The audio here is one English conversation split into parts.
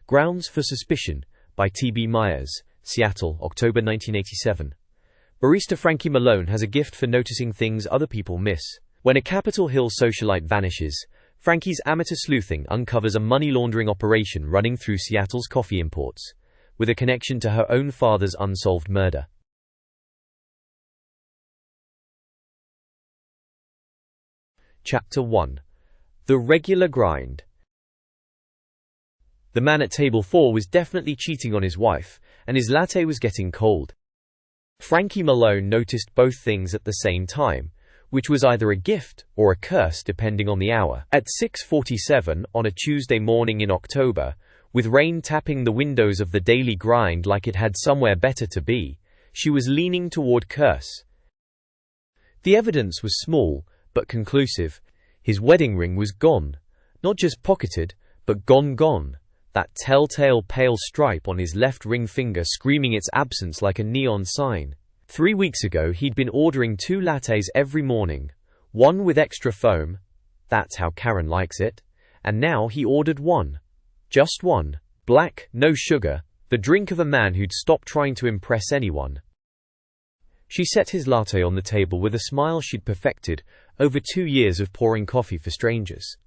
Grounds for Suspicion by T.B. Myers, Seattle, October 1987. Barista Frankie Malone has a gift for noticing things other people miss. When a Capitol Hill socialite vanishes, Frankie's amateur sleuthing uncovers a money laundering operation running through Seattle's coffee imports, with a connection to her own father's unsolved murder. Chapter 1. The Regular Grind. The man at table 4 was definitely cheating on his wife, and his latte was getting cold. Frankie Malone noticed both things at the same time, which was either a gift or a curse depending on the hour. At 6:47 on a Tuesday morning in October, with rain tapping the windows of the daily grind like it had somewhere better to be, she was leaning toward curse. The evidence was small, but conclusive. His wedding ring was gone. Not just pocketed, but gone. That telltale pale stripe on his left ring finger screaming its absence like a neon sign. 3 weeks ago he'd been ordering 2 lattes every morning, one with extra foam, that's how Karen likes it, and now he ordered one. Just one. Black, no sugar, the drink of a man who'd stopped trying to impress anyone. She set his latte on the table with a smile she'd perfected over 2 years of pouring coffee for strangers.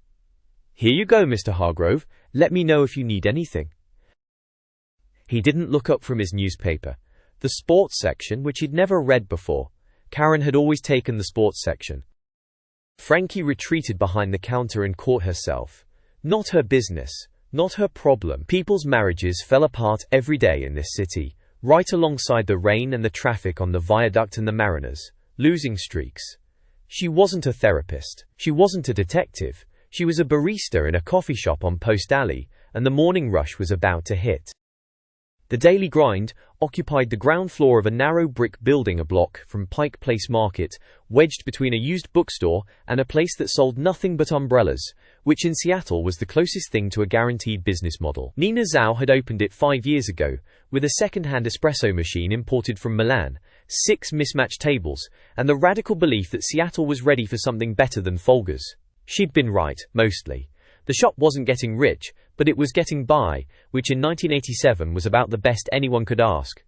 "Here you go, Mr. Hargrove. Let me know if you need anything." He didn't look up from his newspaper. The sports section, which he'd never read before. Karen had always taken the sports section. Frankie retreated behind the counter and caught herself. Not her business. Not her problem. People's marriages fell apart every day in this city, right alongside the rain and the traffic on the viaduct and the mariners. Losing streaks. She wasn't a therapist. She wasn't a detective. She was a barista in a coffee shop on Post Alley, and the morning rush was about to hit. The Daily Grind occupied the ground floor of a narrow brick building a block from Pike Place Market, wedged between a used bookstore and a place that sold nothing but umbrellas, which in Seattle was the closest thing to a guaranteed business model. Nina Zhao had opened it 5 years ago, with a second-hand espresso machine imported from Milan, 6 mismatched tables, and the radical belief that Seattle was ready for something better than Folgers. She'd been right, mostly. The shop wasn't getting rich, but it was getting by, which in 1987 was about the best anyone could ask.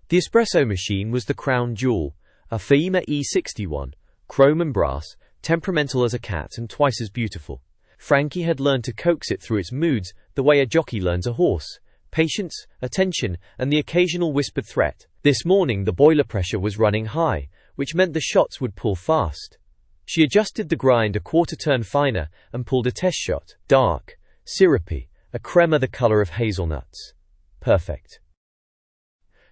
The espresso machine was the crown jewel, a Faima E61, chrome and brass, temperamental as a cat and twice as beautiful. Frankie had learned to coax it through its moods the way a jockey learns a horse. Patience, attention, and the occasional whispered threat. This morning the boiler pressure was running high, which meant the shots would pull fast. She adjusted the grind a quarter turn finer and pulled a test shot. Dark, syrupy, a crema the color of hazelnuts. Perfect.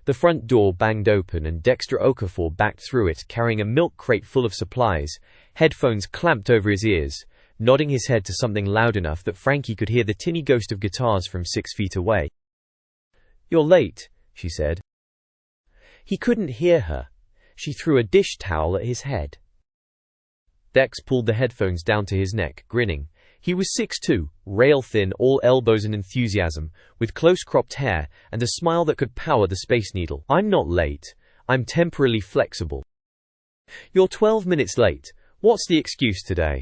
The front door banged open and Dexter Okafor backed through it carrying a milk crate full of supplies, headphones clamped over his ears, nodding his head to something loud enough that Frankie could hear the tinny ghost of guitars from 6 feet away. "You're late," she said. He couldn't hear her. She threw a dish towel at his head. Dex pulled the headphones down to his neck, grinning. He was 6'2", rail-thin, all elbows and enthusiasm, with close-cropped hair and a smile that could power the Space Needle. "I'm not late. I'm temporarily flexible." "You're 12 minutes late. What's the excuse today?"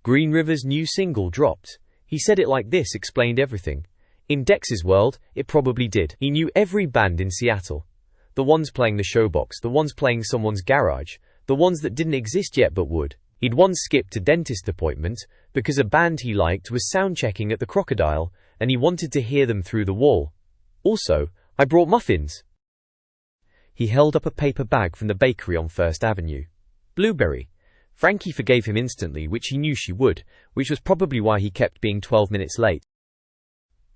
Green River's new single dropped. He said it like this explained everything. In Dex's world, it probably did. He knew every band in Seattle. The ones playing the showbox, the ones playing someone's garage, the ones that didn't exist yet but would. He'd once skipped a dentist appointment because a band he liked was sound-checking at the Crocodile and he wanted to hear them through the wall. "Also, I brought muffins." He held up a paper bag from the bakery on First Avenue. "Blueberry." Frankie forgave him instantly, which he knew she would, which was probably why he kept being 12 minutes late.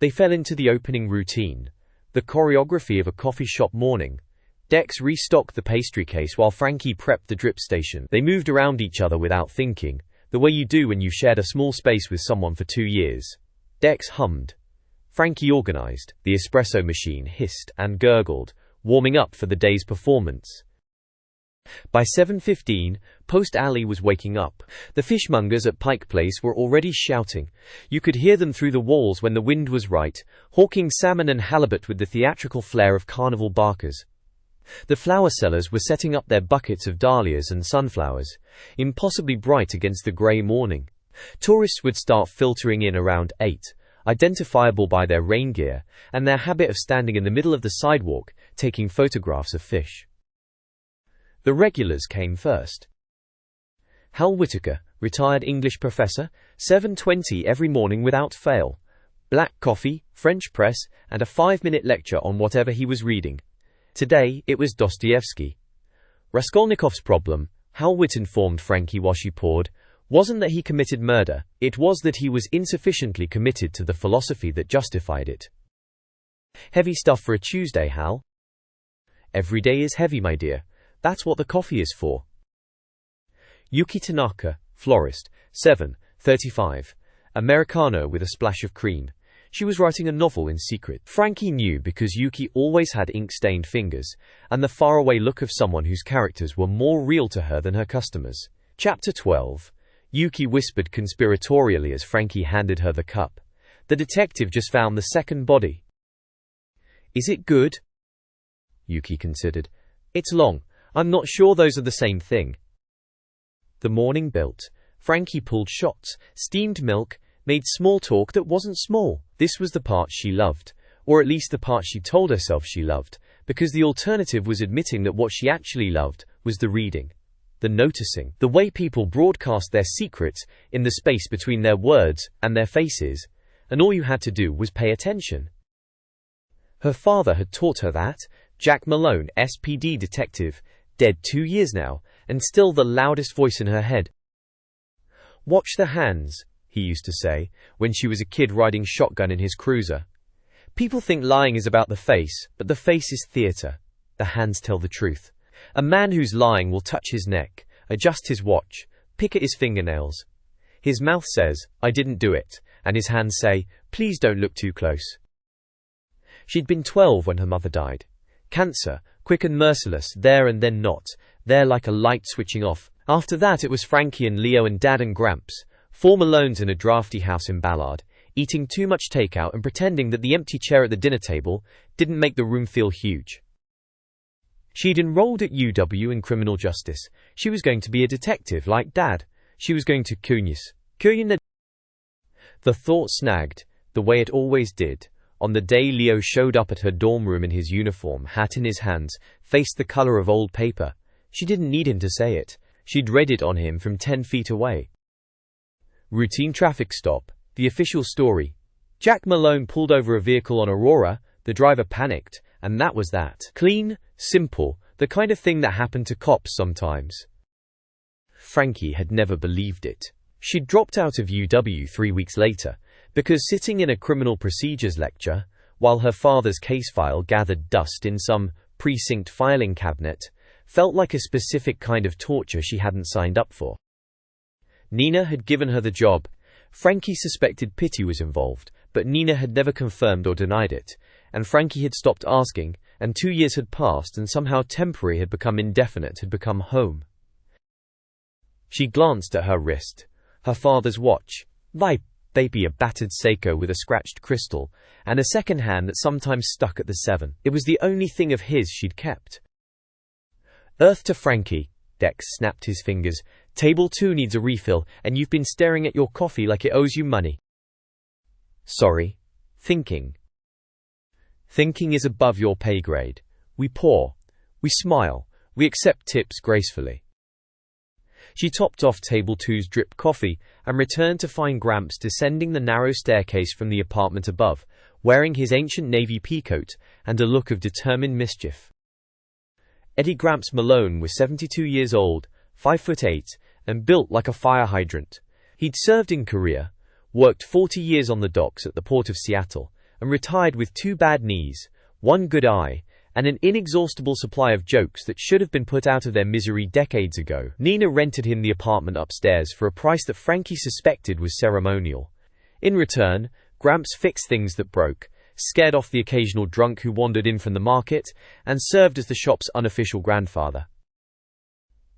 They fell into the opening routine, the choreography of a coffee shop morning. Dex restocked the pastry case while Frankie prepped the drip station. They moved around each other without thinking, the way you do when you've shared a small space with someone for 2 years. Dex hummed. Frankie organized. The espresso machine hissed and gurgled, warming up for the day's performance. By 7:15, Post Alley was waking up. The fishmongers at Pike Place were already shouting. You could hear them through the walls when the wind was right, hawking salmon and halibut with the theatrical flair of carnival barkers. The flower sellers were setting up their buckets of dahlias and sunflowers, impossibly bright against the grey morning. Tourists would start filtering in around 8, identifiable by their rain gear and their habit of standing in the middle of the sidewalk, taking photographs of fish. The regulars came first. Hal Whitaker, retired English professor, 7:20 every morning without fail. Black coffee, French press, and a 5-minute lecture on whatever he was reading. Today, it was Dostoevsky. Raskolnikov's problem, Hal Whit informed Frankie while she poured, wasn't that he committed murder, it was that he was insufficiently committed to the philosophy that justified it. Heavy stuff for a Tuesday, Hal? Every day is heavy, my dear. That's what the coffee is for. Yuki Tanaka, florist, 7:35. Americano with a splash of cream. She was writing a novel in secret. Frankie knew because Yuki always had ink-stained fingers, and the faraway look of someone whose characters were more real to her than her customers. Chapter 12. Yuki whispered conspiratorially as Frankie handed her the cup. The detective just found the second body. Is it good? Yuki considered. It's long. I'm not sure those are the same thing. The morning built. Frankie pulled shots, steamed milk, made small talk that wasn't small. This was the part she loved, or at least the part she told herself she loved, because the alternative was admitting that what she actually loved was the reading, the noticing, the way people broadcast their secrets in the space between their words and their faces, and all you had to do was pay attention. Her father had taught her that. Jack Malone, SPD detective, dead 2 years now, and still the loudest voice in her head. Watch the hands, he used to say, when she was a kid riding shotgun in his cruiser. People think lying is about the face, but the face is theater. The hands tell the truth. A man who's lying will touch his neck, adjust his watch, pick at his fingernails. His mouth says, I didn't do it, and his hands say, please don't look too close. She'd been 12 when her mother died. Cancer, quick and merciless, there and then not, there like a light switching off. After that it was Frankie and Leo and Dad and Gramps, 4 Malones in a drafty house in Ballard, eating too much takeout and pretending that the empty chair at the dinner table didn't make the room feel huge. She'd enrolled at UW in criminal justice. She was going to be a detective like Dad. She was going to The thought snagged, the way it always did, on the day Leo showed up at her dorm room in his uniform, hat in his hands, face the color of old paper. She didn't need him to say it. She'd read it on him from 10 feet away. Routine traffic stop. The official story. Jack Malone pulled over a vehicle on Aurora, the driver panicked, and that was that. Clean, simple, the kind of thing that happened to cops sometimes. Frankie had never believed it. She'd dropped out of UW 3 weeks later, because sitting in a criminal procedures lecture, while her father's case file gathered dust in some precinct filing cabinet, felt like a specific kind of torture she hadn't signed up for. Nina had given her the job. Frankie suspected pity was involved, but Nina had never confirmed or denied it, and Frankie had stopped asking, and 2 years had passed and somehow temporary had become indefinite, had become home. She glanced at her wrist. Her father's watch. Baby, a battered Seiko with a scratched crystal, and a second hand that sometimes stuck at the 7. It was the only thing of his she'd kept. Earth to Frankie. Dex snapped his fingers. Table 2 needs a refill, and you've been staring at your coffee like it owes you money. Sorry. Thinking. Thinking is above your pay grade. We pour. We smile. We accept tips gracefully. She topped off Table 2's drip coffee and returned to find Gramps descending the narrow staircase from the apartment above, wearing his ancient navy peacoat and a look of determined mischief. Eddie Gramps Malone was 72 years old, 5'8", and built like a fire hydrant. He'd served in Korea, worked 40 years on the docks at the port of Seattle, and retired with 2 bad knees, 1 good eye, and an inexhaustible supply of jokes that should have been put out of their misery decades ago. Nina rented him the apartment upstairs for a price that Frankie suspected was ceremonial. In return, Gramps fixed things that broke, scared off the occasional drunk who wandered in from the market, and served as the shop's unofficial grandfather.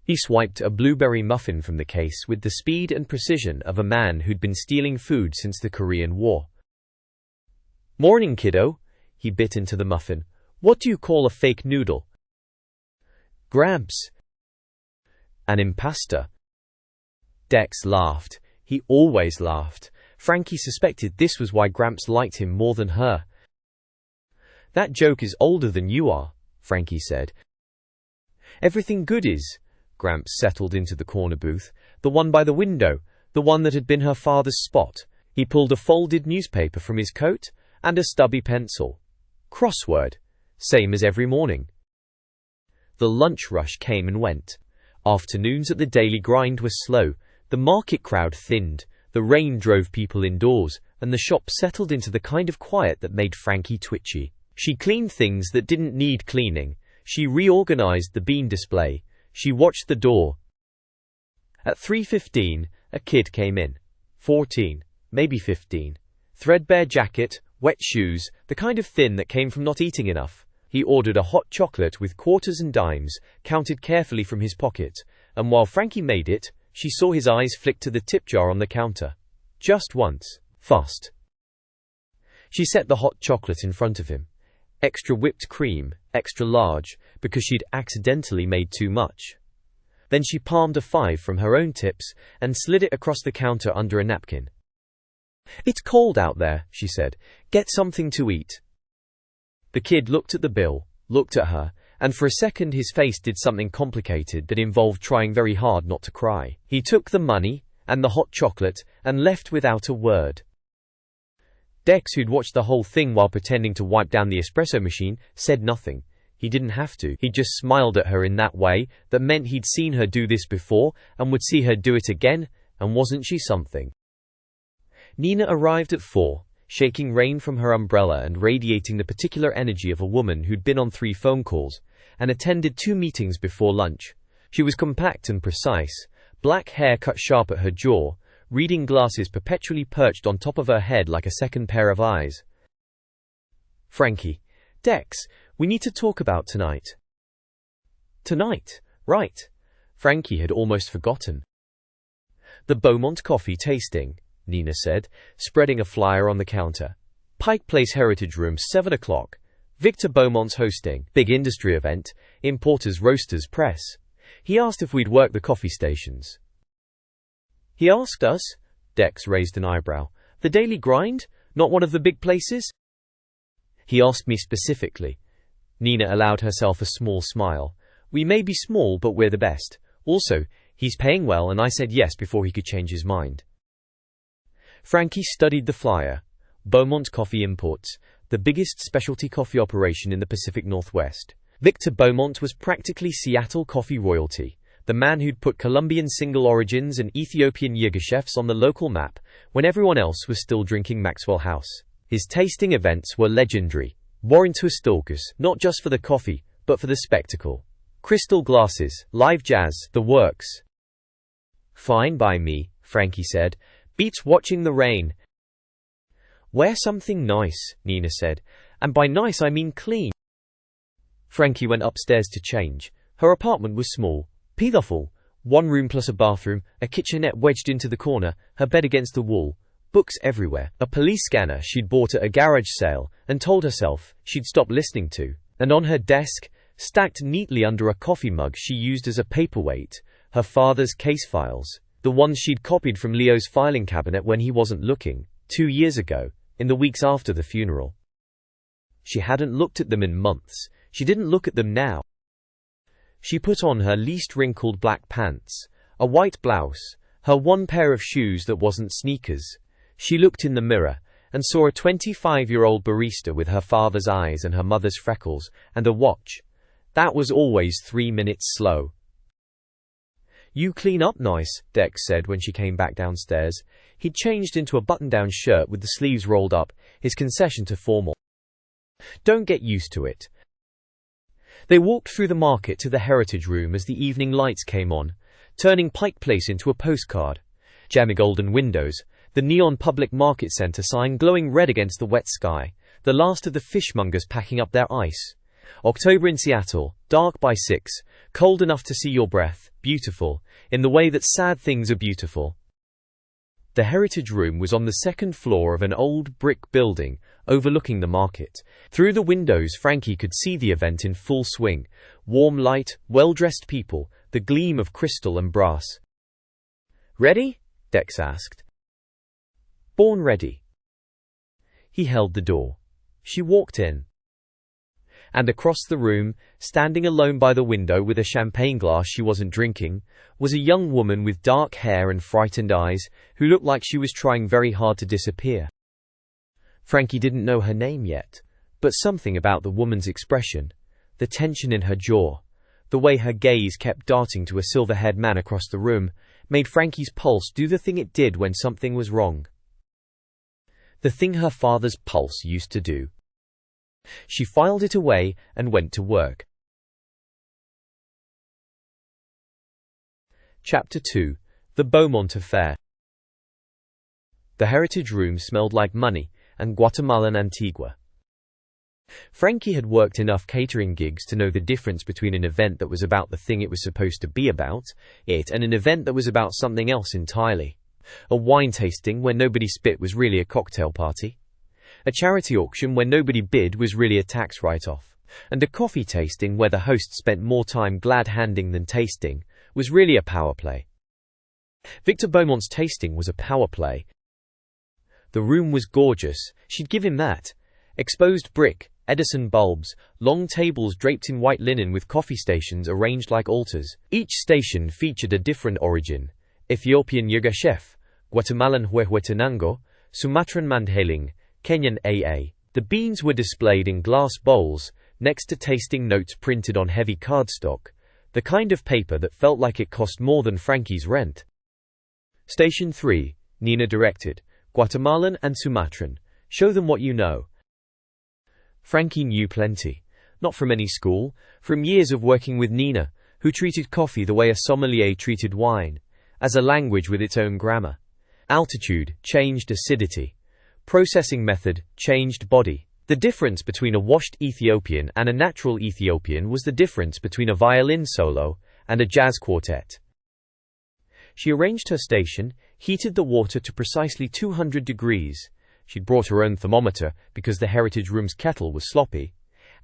He swiped a blueberry muffin from the case with the speed and precision of a man who'd been stealing food since the Korean War. Morning, kiddo. He bit into the muffin. What do you call a fake noodle? Gramps. An impasta. Dex laughed. He always laughed. Frankie suspected this was why Gramps liked him more than her. "That joke is older than you are," Frankie said. "Everything good is." Gramps settled into the corner booth, the one by the window, the one that had been her father's spot. He pulled a folded newspaper from his coat and a stubby pencil. "Crossword. Same as every morning." The lunch rush came and went. Afternoons at the daily grind were slow. The market crowd thinned. The rain drove people indoors, and the shop settled into the kind of quiet that made Frankie twitchy. She cleaned things that didn't need cleaning. She reorganized the bean display. She watched the door. At 3:15, a kid came in. 14, maybe 15. Threadbare jacket, wet shoes, the kind of thin that came from not eating enough. He ordered a hot chocolate with quarters and dimes, counted carefully from his pocket, and while Frankie made it, she saw his eyes flick to the tip jar on the counter. Just once. Fast. She set the hot chocolate in front of him. Extra whipped cream, extra large, because she'd accidentally made too much. Then she palmed a 5 from her own tips and slid it across the counter under a napkin. "It's cold out there," she said. "Get something to eat." The kid looked at the bill, looked at her, and for a second his face did something complicated that involved trying very hard not to cry. He took the money and the hot chocolate and left without a word. Dex, who'd watched the whole thing while pretending to wipe down the espresso machine, said nothing. He didn't have to. He just smiled at her in that way that meant he'd seen her do this before and would see her do it again, and wasn't she something? Nina arrived at 4, shaking rain from her umbrella and radiating the particular energy of a woman who'd been on 3 phone calls and attended 2 meetings before lunch. She was compact and precise, black hair cut sharp at her jaw, reading glasses perpetually perched on top of her head like a second pair of eyes. "Frankie. Dex, we need to talk about tonight." "Tonight? Right." Frankie had almost forgotten. "The Beaumont coffee tasting," Nina said, spreading a flyer on the counter. "Pike Place Heritage Room, 7 o'clock. Victor Beaumont's hosting. Big industry event. Importers, roasters, press. He asked if we'd work the coffee stations." "He asked us?" Dex raised an eyebrow. "The Daily Grind? Not one of the big places?" "He asked me specifically." Nina allowed herself a small smile. "We may be small, but we're the best. Also, he's paying well, and I said yes before he could change his mind." Frankie studied the flyer. Beaumont Coffee Imports, the biggest specialty coffee operation in the Pacific Northwest. Victor Beaumont was practically Seattle coffee royalty, the man who'd put Colombian single origins and Ethiopian Yirgachefs on the local map when everyone else was still drinking Maxwell House. His tasting events were legendary. Warrentustalkers, not just for the coffee, but for the spectacle. Crystal glasses, live jazz, the works. "Fine by me," Frankie said. "Beats watching the rain." "Wear something nice," Nina said. "And by nice I mean clean." Frankie went upstairs to change. Her apartment was small, pitiful. 1 room plus a bathroom, a kitchenette wedged into the corner, her bed against the wall, books everywhere, a police scanner she'd bought at a garage sale and told herself she'd stop listening to, and on her desk, stacked neatly under a coffee mug she used as a paperweight, her father's case files. The ones she'd copied from Leo's filing cabinet when he wasn't looking, 2 years ago, in the weeks after the funeral. She hadn't looked at them in months. She didn't look at them now. She put on her least wrinkled black pants, a white blouse, her one pair of shoes that wasn't sneakers. She looked in the mirror and saw a 25-year-old barista with her father's eyes and her mother's freckles, and a watch that was always 3 minutes slow. "You clean up nice," Dex said when she came back downstairs. He'd changed into a button-down shirt with the sleeves rolled up, his concession to formal. "Don't get used to it." They walked through the market to the Heritage Room as the evening lights came on, turning Pike Place into a postcard. Gemmy golden windows, the neon public market center sign glowing red against the wet sky, the last of the fishmongers packing up their ice. October in Seattle, dark by 6, cold enough to see your breath, beautiful, in the way that sad things are beautiful. The Heritage Room was on the 2nd floor of an old brick building overlooking the market. Through the windows Frankie could see the event in full swing. Warm light, well-dressed people, the gleam of crystal and brass. "Ready?" Dex asked. Born ready. He held the door. She walked in. And across the room, standing alone by the window with a champagne glass she wasn't drinking, was a young woman with dark hair and frightened eyes, who looked like she was trying very hard to disappear. Frankie didn't know her name yet, but something about the woman's expression, the tension in her jaw, the way her gaze kept darting to a silver-haired man across the room, made Frankie's pulse do the thing it did when something was wrong. The thing her father's pulse used to do. She filed it away and went to work. Chapter 2. The Beaumont Affair. The heritage room smelled like money and Guatemalan Antigua. Frankie had worked enough catering gigs to know the difference between an event that was about the thing it was supposed to be about, and an event that was about something else entirely. A wine tasting where nobody spit was really a cocktail party. A charity auction where nobody bid was really a tax write-off. And a coffee tasting where the host spent more time glad-handing than tasting was really a power play. Victor Beaumont's tasting was a power play. The room was gorgeous, she'd give him that. Exposed brick, Edison bulbs, long tables draped in white linen with coffee stations arranged like altars. Each station featured a different origin. Ethiopian Yuga Chef, Guatemalan Huehuetenango, Sumatran Mandheling, Kenyan AA. The beans were displayed in glass bowls, next to tasting notes printed on heavy cardstock, the kind of paper that felt like it cost more than Frankie's rent. Station 3, Nina directed, Guatemalan and Sumatran. Show them what you know. Frankie knew plenty. Not from any school, from years of working with Nina, who treated coffee the way a sommelier treated wine, as a language with its own grammar. Altitude changed acidity. Processing method changed body. The difference between a washed Ethiopian and a natural Ethiopian was the difference between a violin solo and a jazz quartet. She arranged her station, heated the water to precisely 200 degrees. She'd brought her own thermometer because the heritage room's kettle was sloppy,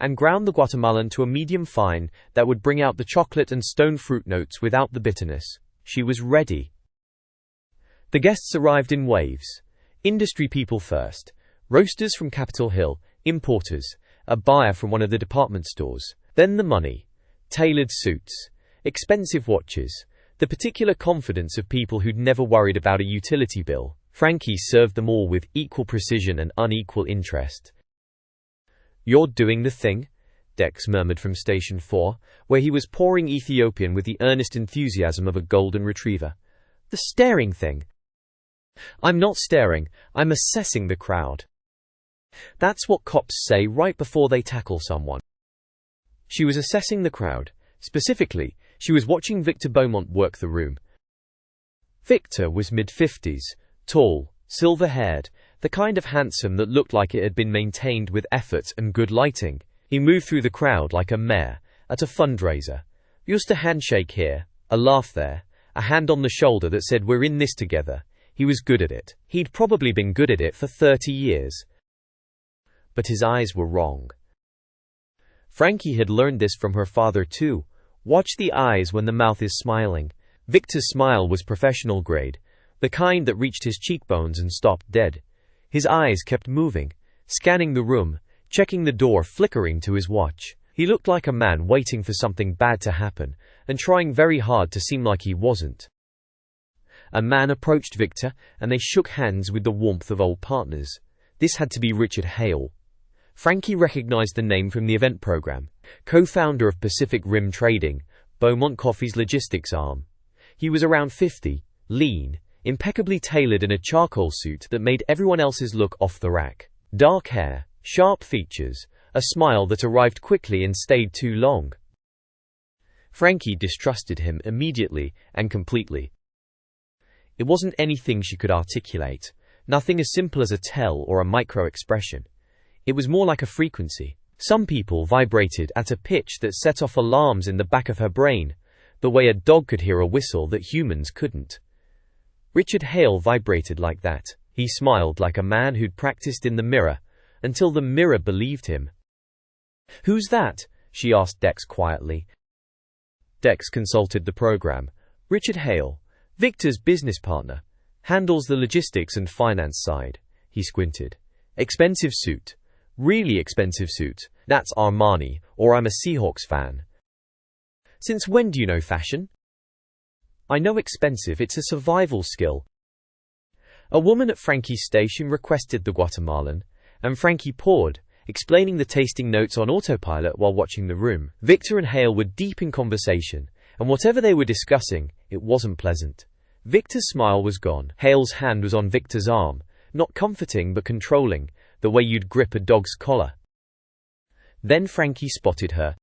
and ground the Guatemalan to a medium fine that would bring out the chocolate and stone fruit notes without the bitterness. She was ready. The guests arrived in waves. Industry people first. Roasters from Capitol Hill, importers, a buyer from one of the department stores. Then the money. Tailored suits. Expensive watches. The particular confidence of people who'd never worried about a utility bill. Frankie served them all with equal precision and unequal interest. "You're doing the thing?" Dex murmured from Station 4, where he was pouring Ethiopian with the earnest enthusiasm of a golden retriever. "The staring thing." "I'm not staring, I'm assessing the crowd. That's what cops say right before they tackle someone." She was assessing the crowd. Specifically, she was watching Victor Beaumont work the room. Victor was mid-50s, tall, silver-haired, the kind of handsome that looked like it had been maintained with effort and good lighting. He moved through the crowd like a mayor at a fundraiser. Just a handshake here, a laugh there, a hand on the shoulder that said we're in this together. He was good at it. He'd probably been good at it for 30 years. But his eyes were wrong. Frankie had learned this from her father too. Watch the eyes when the mouth is smiling. Victor's smile was professional grade, the kind that reached his cheekbones and stopped dead. His eyes kept moving, scanning the room, checking the door, flickering to his watch. He looked like a man waiting for something bad to happen, and trying very hard to seem like he wasn't. A man approached Victor, and they shook hands with the warmth of old partners. This had to be Richard Hale. Frankie recognized the name from the event program, co-founder of Pacific Rim Trading, Beaumont Coffee's logistics arm. He was around 50, lean, impeccably tailored in a charcoal suit that made everyone else's look off the rack. Dark hair, sharp features, a smile that arrived quickly and stayed too long. Frankie distrusted him immediately and completely. It wasn't anything she could articulate, nothing as simple as a tell or a micro-expression. It was more like a frequency. Some people vibrated at a pitch that set off alarms in the back of her brain, the way a dog could hear a whistle that humans couldn't. Richard Hale vibrated like that. He smiled like a man who'd practiced in the mirror, until the mirror believed him. "Who's that?" she asked Dex quietly. Dex consulted the program. "Richard Hale, Victor's business partner. Handles the logistics and finance side. He squinted. Expensive suit. Really expensive suit. That's Armani, or I'm a Seahawks fan. Since when do you know fashion? I know expensive, it's a survival skill. A woman at Frankie's station requested the Guatemalan, and Frankie poured, explaining the tasting notes on autopilot while watching the room. Victor and Hale were deep in conversation, and whatever they were discussing, it wasn't pleasant. Victor's smile was gone. Hale's hand was on Victor's arm, not comforting but controlling, the way you'd grip a dog's collar. Then Frankie spotted her.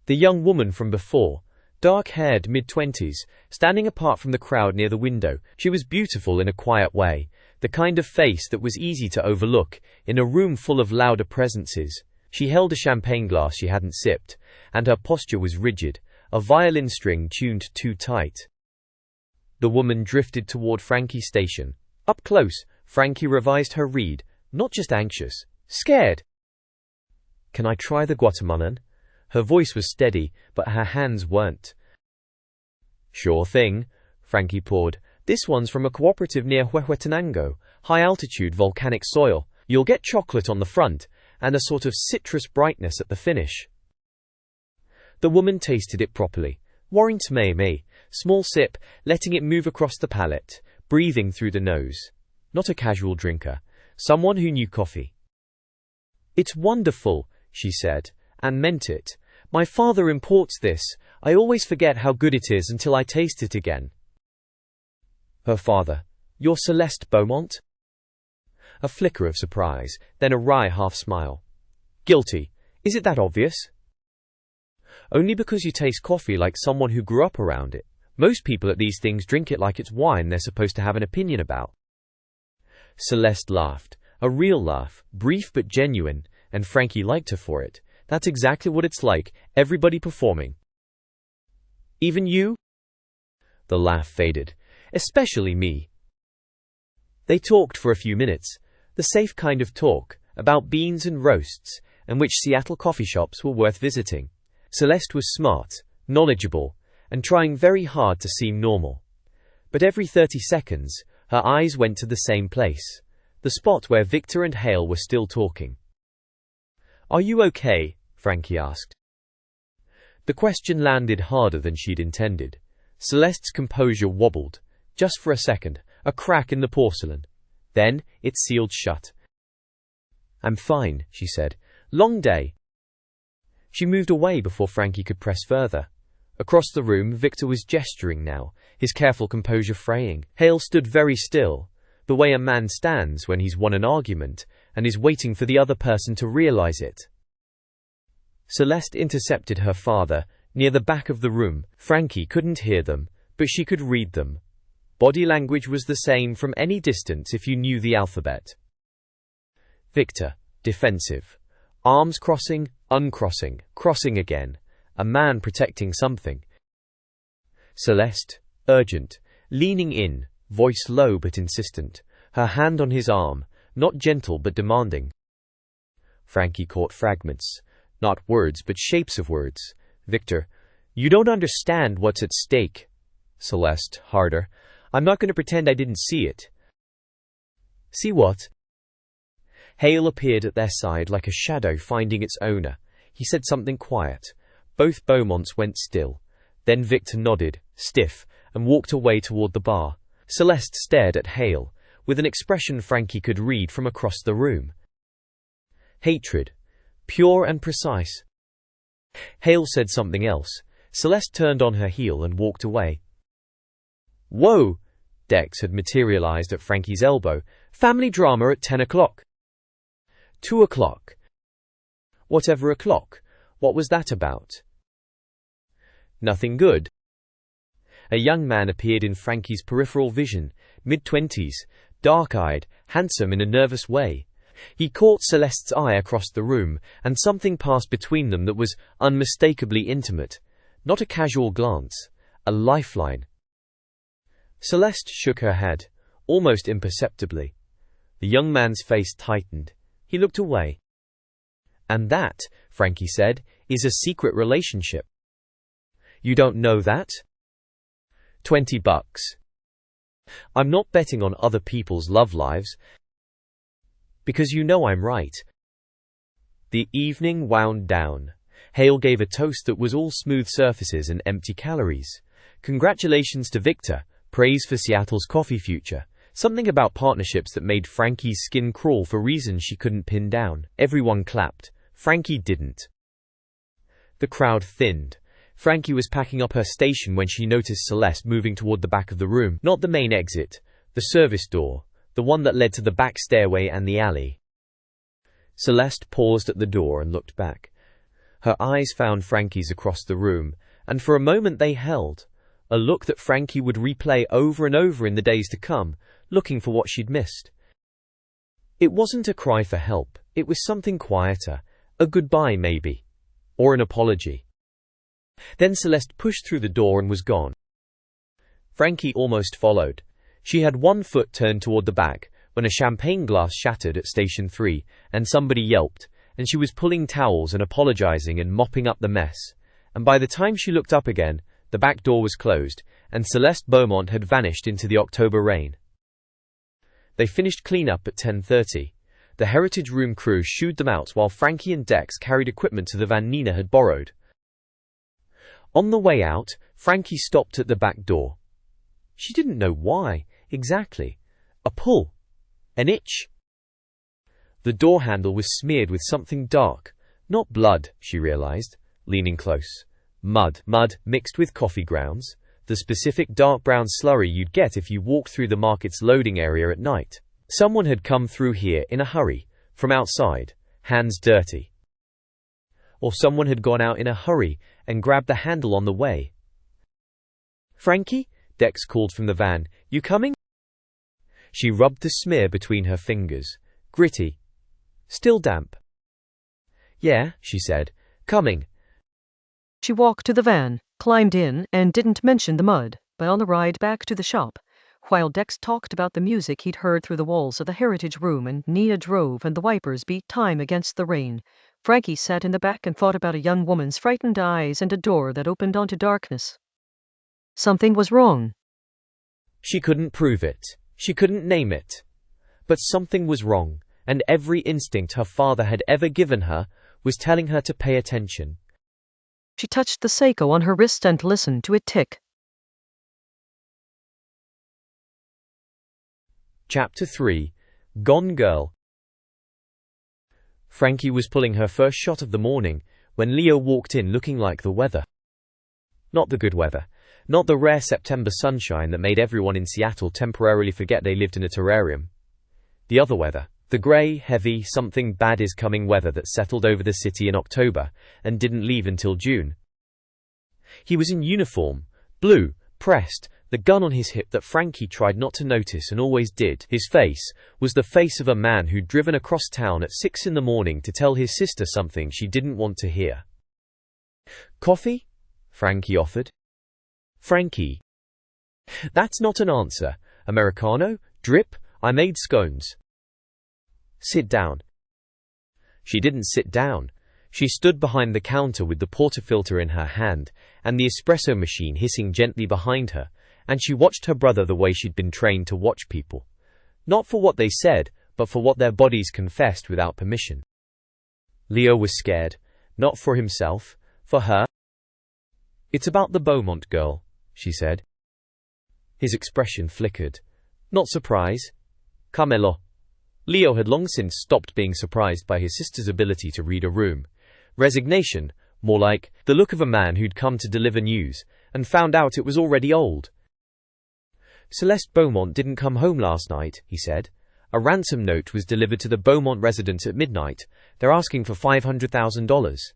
The young woman from before, dark-haired, mid-20s, standing apart from the crowd near the window. She was beautiful in a quiet way, the kind of face that was easy to overlook in a room full of louder presences. She held a champagne glass she hadn't sipped, and her posture was rigid, a violin string tuned too tight. The woman drifted toward Frankie's station. Up close, Frankie revised her read, not just anxious, scared. Can I try the Guatemalan? Her voice was steady, but her hands weren't. Sure thing, Frankie poured. This one's from a cooperative near Huehuetenango, high-altitude volcanic soil. You'll get chocolate on the front, and a sort of citrus brightness at the finish. The woman tasted it properly. Warrant me, small sip, letting it move across the palate, breathing through the nose. Not a casual drinker, someone who knew coffee. It's wonderful, she said, and meant it. My father imports this. I always forget how good it is until I taste it again. Her father. You're Celeste Beaumont? A flicker of surprise, then a wry half-smile. Guilty. Is it that obvious? Only because you taste coffee like someone who grew up around it. Most people at these things drink it like it's wine they're supposed to have an opinion about. Celeste laughed. A real laugh, brief but genuine, and Frankie liked her for it. That's exactly what it's like, everybody performing. Even you? The laugh faded. Especially me. They talked for a few minutes, the safe kind of talk, about beans and roasts, and which Seattle coffee shops were worth visiting. Celeste was smart, knowledgeable, and trying very hard to seem normal. But every 30 seconds, her eyes went to the same place, the spot where Victor and Hale were still talking. Are you okay? Frankie asked. The question landed harder than she'd intended. Celeste's composure wobbled, just for a second, a crack in the porcelain. Then, it sealed shut. I'm fine, she said. Long day. She moved away before Frankie could press further. Across the room, Victor was gesturing now, his careful composure fraying. Hale stood very still, the way a man stands when he's won an argument and is waiting for the other person to realize it. Celeste intercepted her father, near the back of the room. Frankie couldn't hear them, but she could read them. Body language was the same from any distance if you knew the alphabet. Victor, defensive. Arms crossing, uncrossing, crossing again. A man protecting something. Celeste, urgent, leaning in, voice low but insistent, her hand on his arm, not gentle but demanding. Frankie caught fragments, not words but shapes of words. Victor, you don't understand what's at stake. Celeste, harder. I'm not going to pretend I didn't see it. See what? Hale appeared at their side like a shadow finding its owner. He said something quiet. Both Beaumonts went still. Then Victor nodded, stiff, and walked away toward the bar. Celeste stared at Hale, with an expression Frankie could read from across the room. Hatred. Pure and precise. Hale said something else. Celeste turned on her heel and walked away. Whoa! Dex had materialized at Frankie's elbow. Family drama at 10 o'clock. 2 o'clock. Whatever o'clock. What was that about? Nothing good. A young man appeared in Frankie's peripheral vision, mid-20s, dark-eyed, handsome in a nervous way. He caught Celeste's eye across the room, and something passed between them that was unmistakably intimate. Not a casual glance, a lifeline. Celeste shook her head, almost imperceptibly. The young man's face tightened. He looked away. And that, Frankie said, is a secret relationship. You don't know that? $20. I'm not betting on other people's love lives, because you know I'm right. The evening wound down. Hale gave a toast that was all smooth surfaces and empty calories. Congratulations to Victor, praise for Seattle's coffee future. Something about partnerships that made Frankie's skin crawl for reasons she couldn't pin down. Everyone clapped. Frankie didn't. The crowd thinned. Frankie was packing up her station when she noticed Celeste moving toward the back of the room. Not the main exit, the service door, the one that led to the back stairway and the alley. Celeste paused at the door and looked back. Her eyes found Frankie's across the room, and for a moment they held, a look that Frankie would replay over and over in the days to come, looking for what she'd missed. It wasn't a cry for help, it was something quieter, a goodbye maybe, or an apology. Then Celeste pushed through the door and was gone. Frankie almost followed. She had one foot turned toward the back, when a champagne glass shattered at Station 3, and somebody yelped, and she was pulling towels and apologizing and mopping up the mess, and by the time she looked up again, the back door was closed, and Celeste Beaumont had vanished into the October rain. They finished cleanup at 10:30. The Heritage Room crew shooed them out while Frankie and Dex carried equipment to the van Nina had borrowed. On the way out, Frankie stopped at the back door. She didn't know why, exactly. A pull. An itch. The door handle was smeared with something dark. Not blood, she realized, leaning close. Mud. Mud mixed with coffee grounds. The specific dark brown slurry you'd get if you walked through the market's loading area at night. Someone had come through here in a hurry, from outside, hands dirty. Or someone had gone out in a hurry and grabbed the handle on the way. "Frankie?" Dex called from the van. "You coming?" She rubbed the smear between her fingers. Gritty. Still damp. "Yeah," she said. "Coming." She walked to the van, climbed in, and didn't mention the mud, but on the ride back to the shop, while Dex talked about the music he'd heard through the walls of the Heritage Room and Nina drove and the wipers beat time against the rain, Frankie sat in the back and thought about a young woman's frightened eyes and a door that opened onto darkness. Something was wrong. She couldn't prove it. She couldn't name it. But something was wrong, and every instinct her father had ever given her was telling her to pay attention. She touched the Seiko on her wrist and listened to it tick. Chapter 3. Gone Girl. Frankie was pulling her first shot of the morning when Leo walked in looking like the weather. Not the good weather. Not the rare September sunshine that made everyone in Seattle temporarily forget they lived in a terrarium. The other weather. The grey, heavy, something bad is coming weather that settled over the city in October and didn't leave until June. He was in uniform, blue, pressed, the gun on his hip that Frankie tried not to notice and always did. His face was the face of a man who'd driven across town at 6 a.m. to tell his sister something she didn't want to hear. "Coffee?" Frankie offered. "Frankie." "That's not an answer. Americano? Drip? I made scones." "Sit down." She didn't sit down. She stood behind the counter with the portafilter in her hand and the espresso machine hissing gently behind her, and she watched her brother the way she'd been trained to watch people. Not for what they said, but for what their bodies confessed without permission. Leo was scared. Not for himself, for her. "It's about the Beaumont girl," she said. His expression flickered. Not surprise. Camelo. Leo had long since stopped being surprised by his sister's ability to read a room. Resignation, more like the look of a man who'd come to deliver news, and found out it was already old. "Celeste Beaumont didn't come home last night," he said. "A ransom note was delivered to the Beaumont residence at midnight. They're asking for $500,000.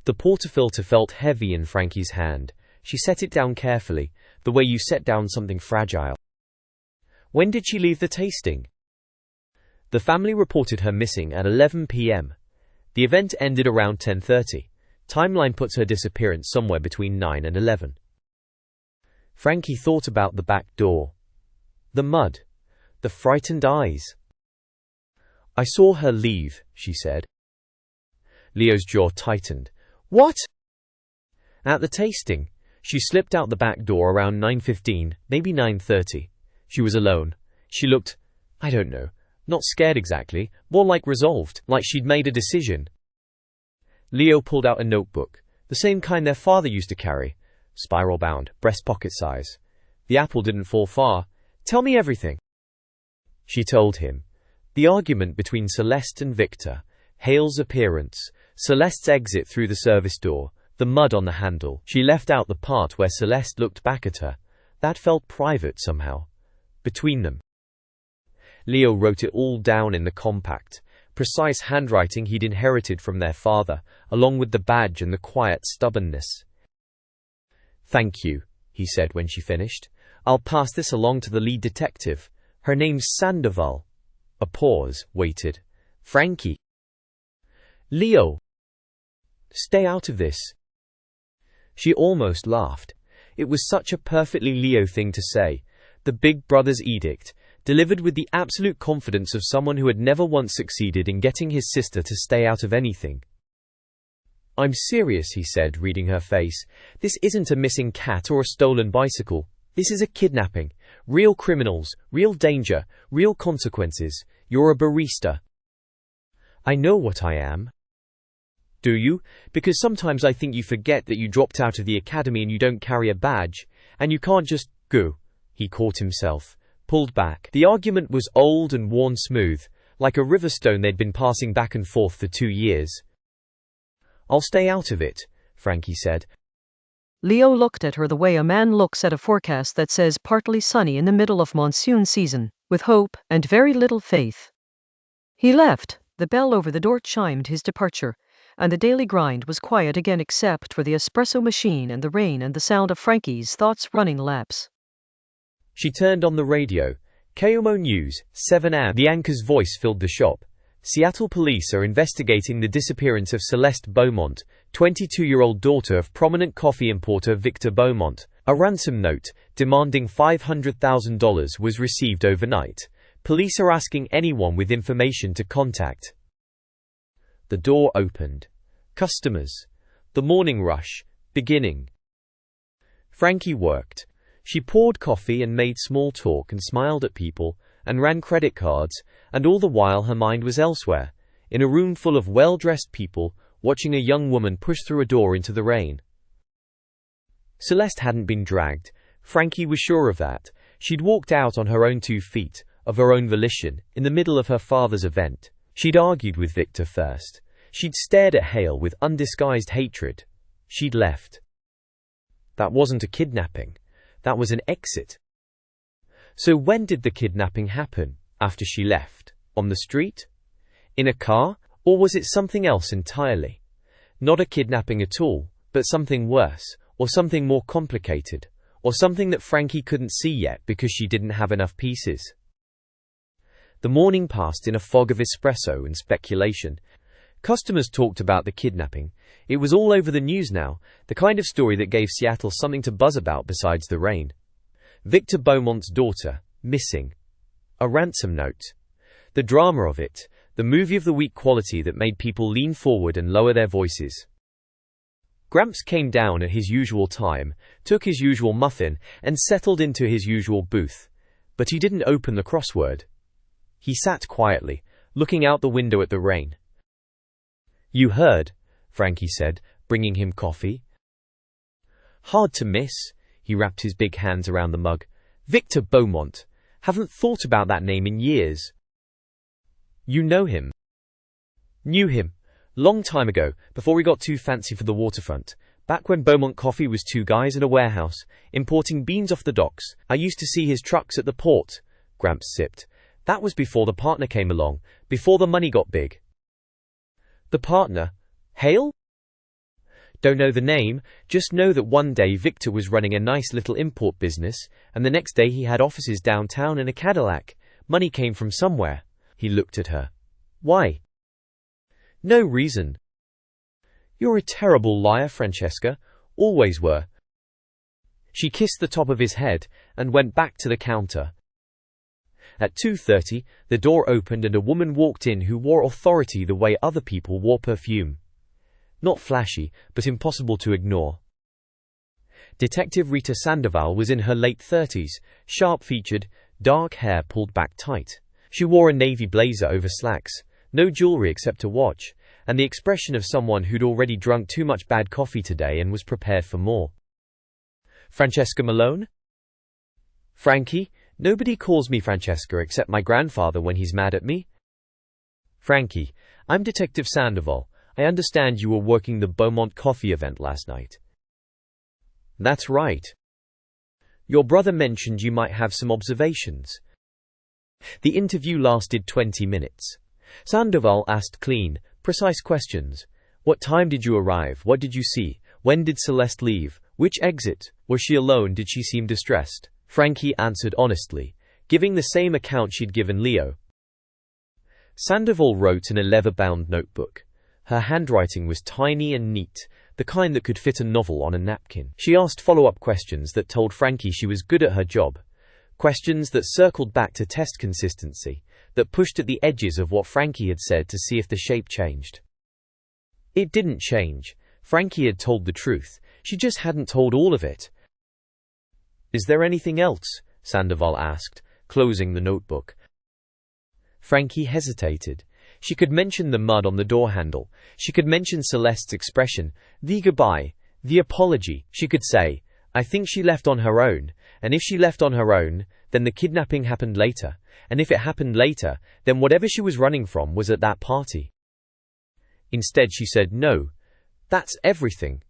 The portafilter felt heavy in Frankie's hand. She set it down carefully, the way you set down something fragile. "When did she leave the tasting?" The family reported her missing at 11 p.m. The event ended around 10:30. Timeline puts her disappearance somewhere between 9 and 11. Frankie thought about the back door. The mud. The frightened eyes. "I saw her leave," she said. Leo's jaw tightened. "What?" "At the tasting. She slipped out the back door around 9:15, maybe 9:30. She was alone. She looked, I don't know, not scared exactly, more like resolved, like she'd made a decision. Leo pulled out a notebook, the same kind their father used to carry, spiral-bound, breast pocket size. The apple didn't fall far. Tell me everything. She told him. The argument between Celeste and Victor, Hale's appearance, Celeste's exit through the service door, the mud on the handle. She left out the part where Celeste looked back at her. That felt private somehow. Between them. Leo wrote it all down in the compact, precise handwriting he'd inherited from their father, along with the badge and the quiet stubbornness. Thank you, he said when she finished. I'll pass this along to the lead detective. Her name's Sandoval. A pause waited. Frankie. Leo. Stay out of this. She almost laughed. It was such a perfectly Leo thing to say. The big brother's edict, delivered with the absolute confidence of someone who had never once succeeded in getting his sister to stay out of anything. I'm serious, he said, reading her face. This isn't a missing cat or a stolen bicycle. This is a kidnapping. Real criminals, real danger, real consequences. You're a barista. I know what I am. Do you? Because sometimes I think you forget that you dropped out of the academy and you don't carry a badge, and you can't just go. He caught himself, pulled back. The argument was old and worn smooth, like a riverstone they'd been passing back and forth for 2 years. I'll stay out of it, Frankie said. Leo looked at her the way a man looks at a forecast that says partly sunny in the middle of monsoon season, with hope and very little faith. He left. The bell over the door chimed his departure, and the daily grind was quiet again except for the espresso machine and the rain and the sound of Frankie's thoughts running laps. She turned on the radio. KOMO News, 7 a.m. The anchor's voice filled the shop. Seattle police are investigating the disappearance of Celeste Beaumont, 22-year-old daughter of prominent coffee importer Victor Beaumont. A ransom note, demanding $500,000, was received overnight. Police are asking anyone with information to contact. The door opened. Customers. The morning rush, beginning. Frankie worked. She poured coffee and made small talk and smiled at people, and ran credit cards, and all the while her mind was elsewhere, in a room full of well-dressed people, watching a young woman push through a door into the rain. Celeste hadn't been dragged. Frankie was sure of that. She'd walked out on her own 2 feet, of her own volition, in the middle of her father's event. She'd argued with Victor first. She'd stared at Hale with undisguised hatred. She'd left. That wasn't a kidnapping. That was an exit. So when did the kidnapping happen? After she left? On the street? In a car? Or was it something else entirely? Not a kidnapping at all, but something worse, or something more complicated, or something that Frankie couldn't see yet because she didn't have enough pieces. The morning passed in a fog of espresso and speculation. Customers talked about the kidnapping. It was all over the news now, the kind of story that gave Seattle something to buzz about besides the rain. Victor Beaumont's daughter, missing. A ransom note. The drama of it, the movie of the week quality that made people lean forward and lower their voices. Gramps came down at his usual time, took his usual muffin, and settled into his usual booth. But he didn't open the crossword. He sat quietly, looking out the window at the rain. You heard, Frankie said, bringing him coffee. Hard to miss. He wrapped his big hands around the mug. Victor Beaumont. Haven't thought about that name in years. You know him? Knew him. Long time ago, before we got too fancy for the waterfront. Back when Beaumont Coffee was 2 guys in a warehouse, importing beans off the docks. I used to see his trucks at the port. Gramps sipped. That was before the partner came along, before the money got big. The partner? Hale? Don't know the name, just know that one day Victor was running a nice little import business, and the next day he had offices downtown in a Cadillac. Money came from somewhere. He looked at her. Why? No reason. You're a terrible liar, Francesca. Always were. She kissed the top of his head and went back to the counter. At 2:30, the door opened and a woman walked in who wore authority the way other people wore perfume. Not flashy, but impossible to ignore. Detective Rita Sandoval was in her late 30s, sharp-featured, dark hair pulled back tight. She wore a navy blazer over slacks, no jewelry except a watch, and the expression of someone who'd already drunk too much bad coffee today and was prepared for more. "Francesca Malone?" "Frankie, nobody calls me Francesca except my grandfather when he's mad at me." "Frankie, I'm Detective Sandoval. I understand you were working the Beaumont coffee event last night." "That's right. Your brother mentioned you might have some observations." The interview lasted 20 minutes. Sandoval asked clean, precise questions. What time did you arrive? What did you see? When did Celeste leave? Which exit? Was she alone? Did she seem distressed? Frankie answered honestly, giving the same account she'd given Leo. Sandoval wrote in a leather-bound notebook. Her handwriting was tiny and neat, the kind that could fit a novel on a napkin. She asked follow-up questions that told Frankie she was good at her job. Questions that circled back to test consistency, that pushed at the edges of what Frankie had said to see if the shape changed. It didn't change. Frankie had told the truth. She just hadn't told all of it. "Is there anything else?" Sandoval asked, closing the notebook. Frankie hesitated. She could mention the mud on the door handle. She could mention Celeste's expression, the goodbye, the apology. She could say, "I think she left on her own," and if she left on her own, then the kidnapping happened later, and if it happened later, then whatever she was running from was at that party. Instead she said, "No, that's everything."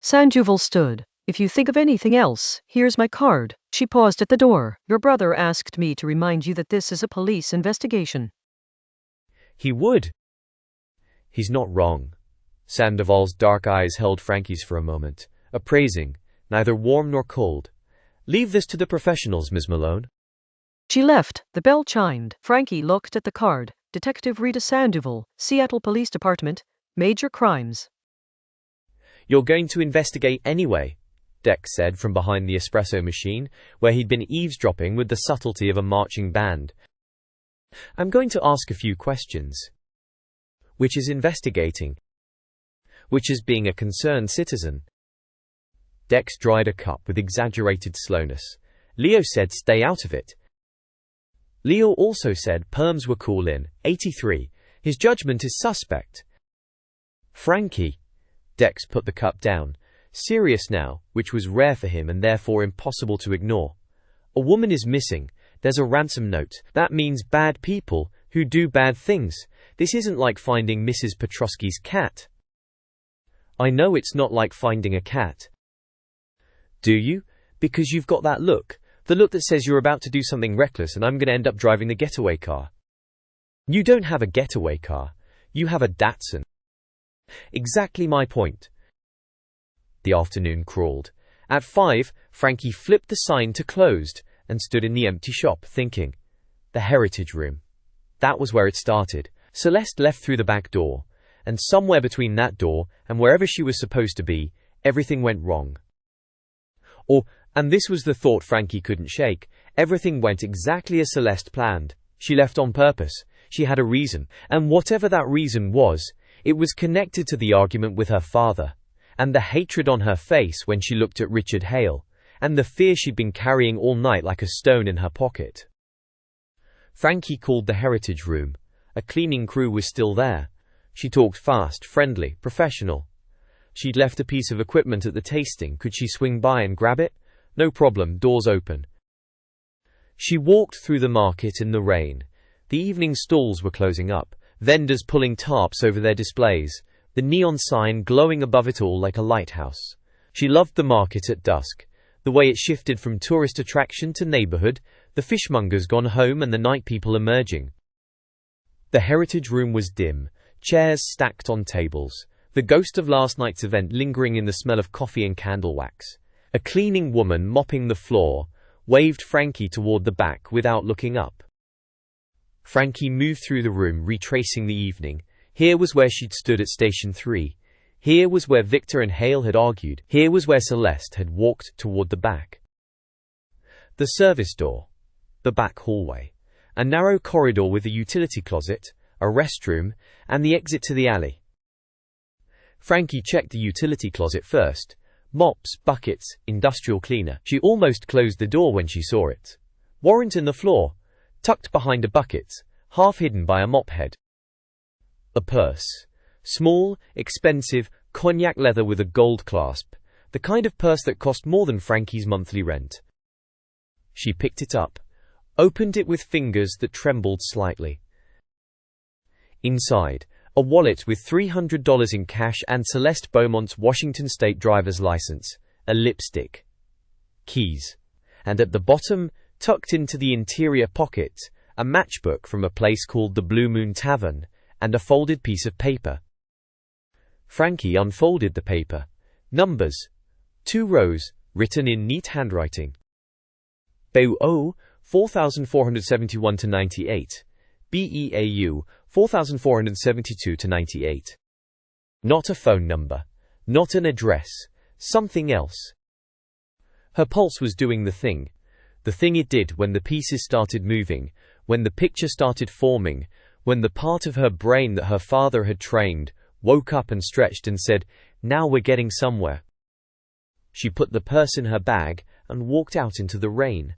Sandoval stood. "If you think of anything else, here's my card." She paused at the door. "Your brother asked me to remind you that this is a police investigation." He would. He's not wrong. Sandoval's dark eyes held Frankie's for a moment, appraising, neither warm nor cold. "Leave this to the professionals, Ms. Malone." She left. The bell chimed. Frankie looked at the card. Detective Rita Sandoval, Seattle Police Department, Major Crimes. "You're going to investigate anyway," Dex said from behind the espresso machine, where he'd been eavesdropping with the subtlety of a marching band. "I'm going to ask a few questions." "Which is investigating?" "Which is being a concerned citizen." Dex dried a cup with exaggerated slowness. "Leo said stay out of it." "Leo also said perms were cool in 83. His judgment is suspect." "Frankie." Dex put the cup down, serious now, which was rare for him and therefore impossible to ignore. "A woman is missing. There's a ransom note. That means bad people who do bad things. This isn't like finding Mrs. Petrosky's cat." "I know it's not like finding a cat." "Do you? Because you've got that look. The look that says you're about to do something reckless and I'm going to end up driving the getaway car." "You don't have a getaway car. You have a Datsun." "Exactly my point." The afternoon crawled. At 5, Frankie flipped the sign to closed and stood in the empty shop, thinking. The heritage room. That was where it started. Celeste left through the back door, and somewhere between that door and wherever she was supposed to be, everything went wrong. And this was the thought Frankie couldn't shake, everything went exactly as Celeste planned. She left on purpose. She had a reason, and whatever that reason was, it was connected to the argument with her father, and the hatred on her face when she looked at Richard Hale, and the fear she'd been carrying all night like a stone in her pocket. Frankie called the heritage room. A cleaning crew was still there. She talked fast, friendly, professional. She'd left a piece of equipment at the tasting. Could she swing by and grab it? No problem, doors open. She walked through the market in the rain. The evening stalls were closing up, vendors pulling tarps over their displays, the neon sign glowing above it all like a lighthouse. She loved the market at dusk, the way it shifted from tourist attraction to neighborhood, the fishmongers gone home and the night people emerging. The heritage room was dim, chairs stacked on tables, the ghost of last night's event lingering in the smell of coffee and candle wax. A cleaning woman mopping the floor waved Frankie toward the back without looking up. Frankie moved through the room, retracing the evening. Here was where she'd stood at Station 3. Here was where Victor and Hale had argued. Here was where Celeste had walked toward the back. The service door. The back hallway. A narrow corridor with a utility closet, a restroom, and the exit to the alley. Frankie checked the utility closet first. Mops, buckets, industrial cleaner. She almost closed the door when she saw it. Warrant in the floor, tucked behind a bucket, half hidden by a mop head. A purse. Small, expensive, cognac leather with a gold clasp, the kind of purse that cost more than Frankie's monthly rent. She picked it up, opened it with fingers that trembled slightly. Inside, a wallet with $300 in cash and Celeste Beaumont's Washington state driver's license, a lipstick, keys, and at the bottom, tucked into the interior pocket, a matchbook from a place called the Blue Moon Tavern, and a folded piece of paper. Frankie unfolded the paper. Numbers. 2 rows, written in neat handwriting. BEAU 4471 to 98. BEAU 4472 to 98. Not a phone number. Not an address. Something else. Her pulse was doing the thing it did when the pieces started moving, when the picture started forming, when the part of her brain that her father had trained woke up and stretched and said, "Now we're getting somewhere." She put the purse in her bag and walked out into the rain.